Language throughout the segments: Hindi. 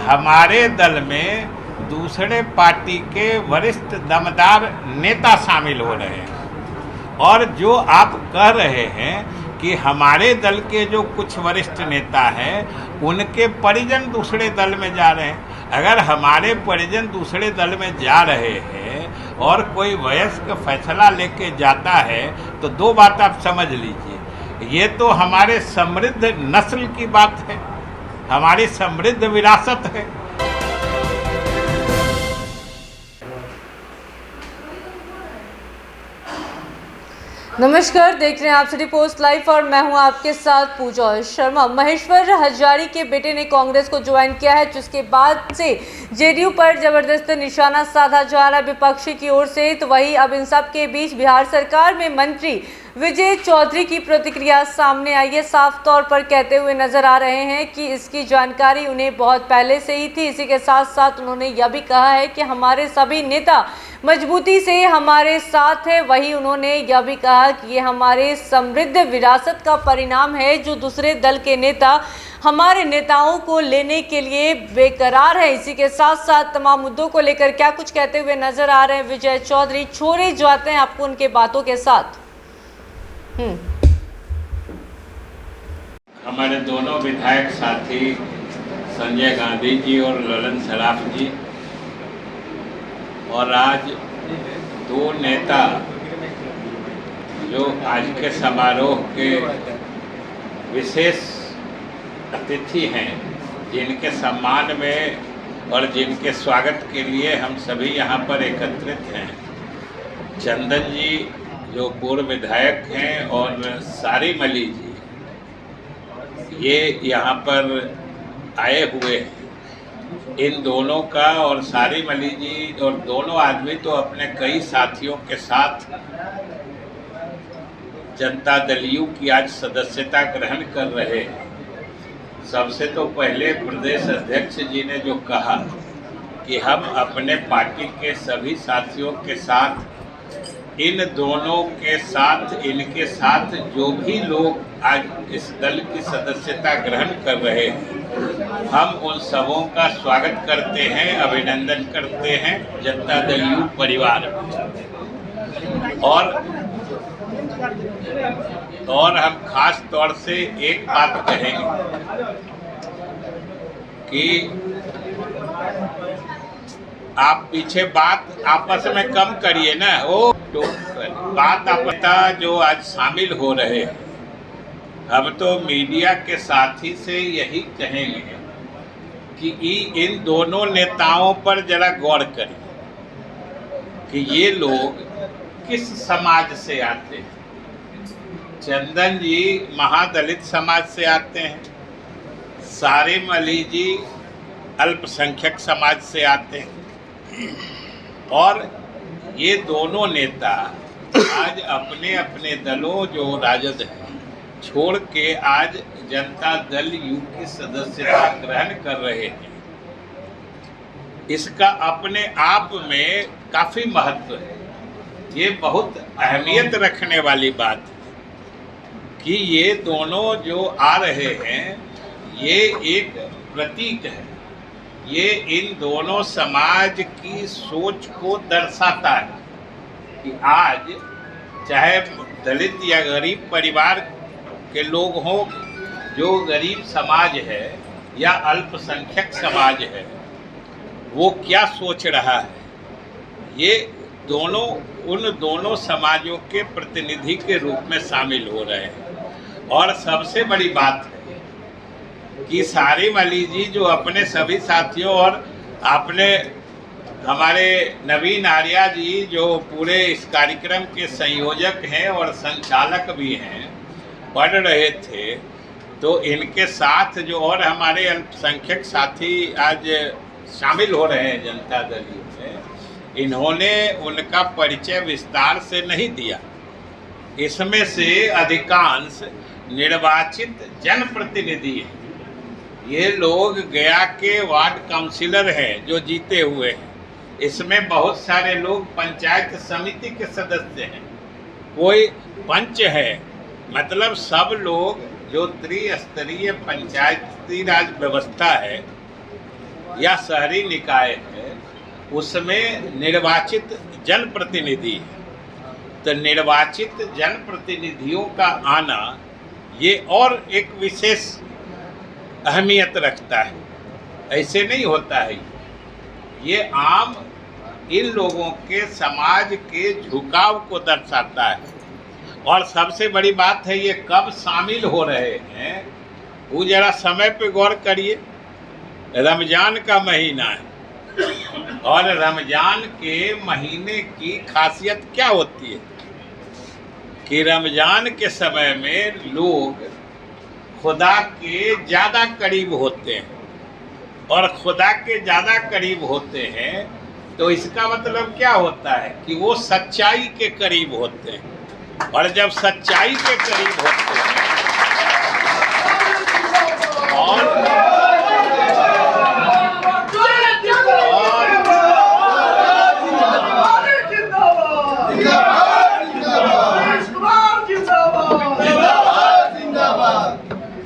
हमारे दल में दूसरे पार्टी के वरिष्ठ दमदार नेता शामिल हो रहे हैं। और जो आप कह रहे हैं कि हमारे दल के जो कुछ वरिष्ठ नेता हैं उनके परिजन दूसरे दल में जा रहे हैं। अगर हमारे परिजन दूसरे दल में जा रहे हैं और कोई वयस्क फैसला लेके जाता है तो दो बात आप समझ लीजिए, ये तो हमारे समृद्ध नस्ल की बात है, हमारी समृद्ध विरासत है। नमस्कार, देख रहे हैं आप सिटी पोस्ट लाइव और मैं हूं आपके साथ पूजा शर्मा। महेश्वर हजारी के बेटे ने कांग्रेस को ज्वाइन किया है, जिसके बाद से जेडीयू पर जबरदस्त निशाना साधा जा रहा है विपक्षी की ओर से। तो वही अब इन सब के बीच बिहार सरकार में मंत्री विजय चौधरी की प्रतिक्रिया सामने आई है। साफ तौर पर कहते हुए नजर आ रहे हैं कि इसकी जानकारी उन्हें बहुत पहले से ही थी। इसी के साथ साथ उन्होंने यह भी कहा है कि हमारे सभी नेता मजबूती से हमारे साथ है। वही उन्होंने यह भी कहा कि ये हमारे समृद्ध विरासत का परिणाम है, जो दूसरे दल के नेता हमारे नेताओं को लेने के लिए बेकरार है। इसी के साथ साथ तमाम मुद्दों को लेकर क्या कुछ कहते हुए नजर आ रहे हैं विजय चौधरी, छोड़े जाते हैं आपको उनके बातों के साथ। हमारे दोनों विधायक साथी संजय गांधी जी और ललन सराफ जी और आज दो नेता जो आज के समारोह के विशेष अतिथि हैं, जिनके सम्मान में और जिनके स्वागत के लिए हम सभी यहाँ पर एकत्रित हैं, चंदन जी जो पूर्व विधायक हैं और सारीमली जी, ये यहाँ पर आए हुए हैं। इन दोनों का और सारीमली जी और दोनों आदमी तो अपने कई साथियों के साथ जनता दल यू की आज सदस्यता ग्रहण कर रहे हैं। सबसे तो पहले प्रदेश अध्यक्ष जी ने जो कहा कि हम अपने पार्टी के सभी साथियों के साथ, इन दोनों के साथ, इनके साथ जो भी लोग आज इस दल की सदस्यता ग्रहण कर रहे हैं, हम उन सबों का स्वागत करते हैं, अभिनंदन करते हैं जनता दल यू परिवार में। और हम खास तौर से एक बात कहेंगे कि आप पीछे बात आपस में कम करिए ना, वो तो बात आप जो आज शामिल हो रहे हैं, हम तो मीडिया के साथी से यही कहेंगे कि इन दोनों नेताओं पर जरा गौर करें कि ये लोग किस समाज से आते हैं। चंदन जी महादलित समाज से आते हैं, सारीमली जी अल्पसंख्यक समाज से आते हैं, और ये दोनों नेता आज अपने अपने दलों जो राजद हैं छोड़ के आज जनता दल यू की सदस्यता ग्रहण कर रहे हैं। इसका अपने आप में काफी महत्व है। ये बहुत अहमियत रखने वाली बात है कि ये दोनों जो आ रहे हैं ये एक प्रतीक है, ये इन दोनों समाज की सोच को दर्शाता है कि आज चाहे दलित या गरीब परिवार के लोग हों, जो गरीब समाज है या अल्पसंख्यक समाज है, वो क्या सोच रहा है। ये दोनों उन दोनों समाजों के प्रतिनिधि के रूप में शामिल हो रहे हैं। और सबसे बड़ी बात है कि सारीमली जी जो अपने सभी साथियों और अपने हमारे नवीन आर्या जी जो पूरे इस कार्यक्रम के संयोजक हैं और संचालक भी हैं, पढ़ रहे थे, तो इनके साथ जो और हमारे अल्पसंख्यक साथी आज शामिल हो रहे हैं जनता दल यू में, इन्होंने उनका परिचय विस्तार से नहीं दिया। इसमें से अधिकांश निर्वाचित जनप्रतिनिधि हैं। ये लोग गया के वार्ड काउंसिलर हैं जो जीते हुए हैं। इसमें बहुत सारे लोग पंचायत समिति के सदस्य हैं, कोई पंच है। मतलब सब लोग जो त्रिस्तरीय पंचायती राज व्यवस्था है या शहरी निकाय है उसमें निर्वाचित जनप्रतिनिधि है। तो निर्वाचित जनप्रतिनिधियों का आना ये और एक विशेष अहमियत रखता है, ऐसे नहीं होता है। ये आम इन लोगों के समाज के झुकाव को दर्शाता है। और सबसे बड़ी बात है ये कब शामिल हो रहे हैं, वो जरा समय पे गौर करिए। रमजान का महीना है और रमजान के महीने की खासियत क्या होती है कि रमजान के समय में लोग खुदा के ज़्यादा करीब होते हैं। और खुदा के ज़्यादा करीब होते हैं तो इसका मतलब क्या होता है कि वो सच्चाई के करीब होते हैं। और जब सच्चाई के करीब होते हैं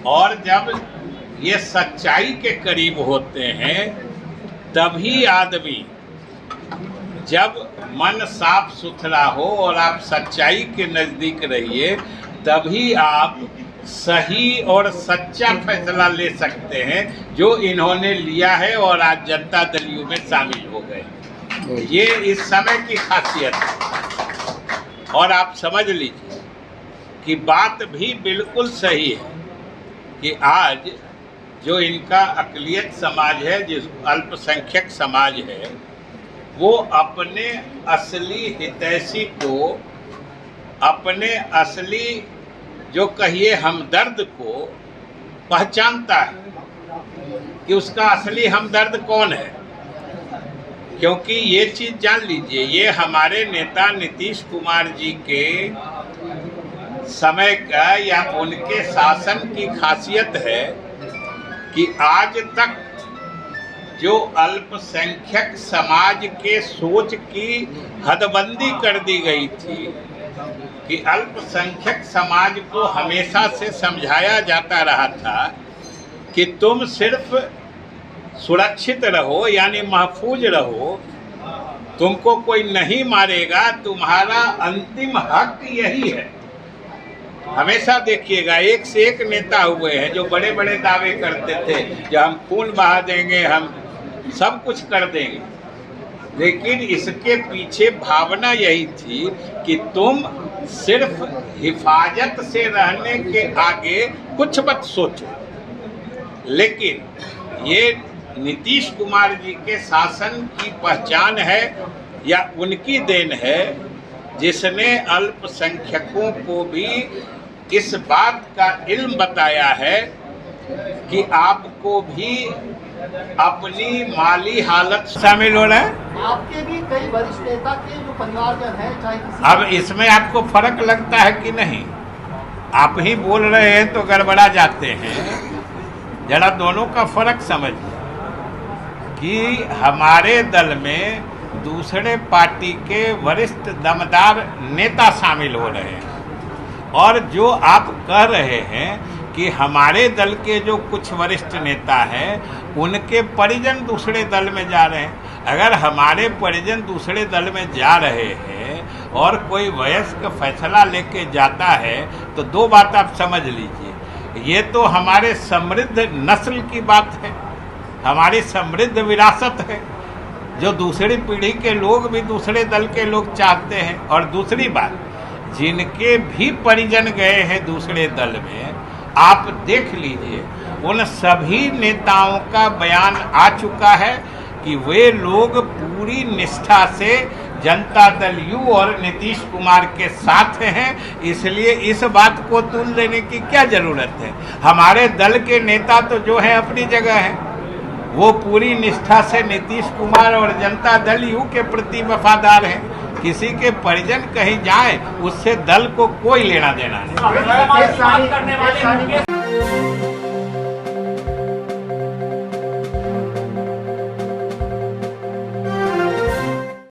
और जब ये सच्चाई के करीब होते हैं तभी आदमी, जब मन साफ सुथरा हो और आप सच्चाई के नज़दीक रहिए, तभी आप सही और सच्चा फैसला ले सकते हैं जो इन्होंने लिया है और आज जनता दल यू में शामिल हो गए। ये इस समय की खासियत है। और आप समझ लीजिए कि बात भी बिल्कुल सही है कि आज जो इनका अक़लियत समाज है, जिस अल्पसंख्यक समाज है, वो अपने असली हितैषी को, अपने असली जो कहिए हमदर्द को पहचानता है कि उसका असली हमदर्द कौन है। क्योंकि ये चीज़ जान लीजिए, ये हमारे नेता नीतीश कुमार जी के समय का या उनके शासन की खासियत है कि आज तक जो अल्पसंख्यक समाज के सोच की हदबंदी कर दी गई थी कि अल्पसंख्यक समाज को हमेशा से समझाया जाता रहा था कि तुम सिर्फ सुरक्षित रहो, यानी महफूज रहो, तुमको कोई नहीं मारेगा, तुम्हारा अंतिम हक यही है। हमेशा देखिएगा एक से एक नेता हुए हैं जो बड़े बड़े दावे करते थे कि हम खून बहा देंगे, हम सब कुछ कर देंगे, लेकिन इसके पीछे भावना यही थी कि तुम सिर्फ हिफाजत से रहने के आगे कुछ मत सोचो। लेकिन ये नीतीश कुमार जी के शासन की पहचान है या उनकी देन है, जिसने अल्पसंख्यकों को भी इस बात का इल्म बताया है कि आपको भी अपनी माली हालत शामिल हो रहा है। आपके भी कई वरिष्ठ नेता के जो परिवारजन हैं, चाहे किसी अब इसमें आपको फर्क लगता है कि नहीं? आप ही बोल रहे हैं तो गड़बड़ा जाते हैं। जरा दोनों का फर्क समझिए कि हमारे दल में दूसरे पार्टी के वरिष्ठ दमदार नेता शामिल हो रहे हैं, और जो आप कह रहे हैं कि हमारे दल के जो कुछ वरिष्ठ नेता हैं उनके परिजन दूसरे दल में जा रहे हैं। अगर हमारे परिजन दूसरे दल में जा रहे हैं और कोई वयस्क फैसला लेके जाता है तो दो बात आप समझ लीजिए, ये तो हमारे समृद्ध नस्ल की बात है, हमारी समृद्ध विरासत है, जो दूसरी पीढ़ी के लोग भी दूसरे दल के लोग चाहते हैं। और दूसरी बात, जिनके भी परिजन गए हैं दूसरे दल में, आप देख लीजिए उन सभी नेताओं का बयान आ चुका है कि वे लोग पूरी निष्ठा से जनता दल यू और नीतीश कुमार के साथ हैं। इसलिए इस बात को तुल देने की क्या जरूरत है। हमारे दल के नेता तो जो है अपनी जगह है, वो पूरी निष्ठा से नीतीश कुमार और जनता दल यू के प्रति वफादार हैं। किसी के परिजन कहीं जाए उससे दल को कोई लेना देना नहीं।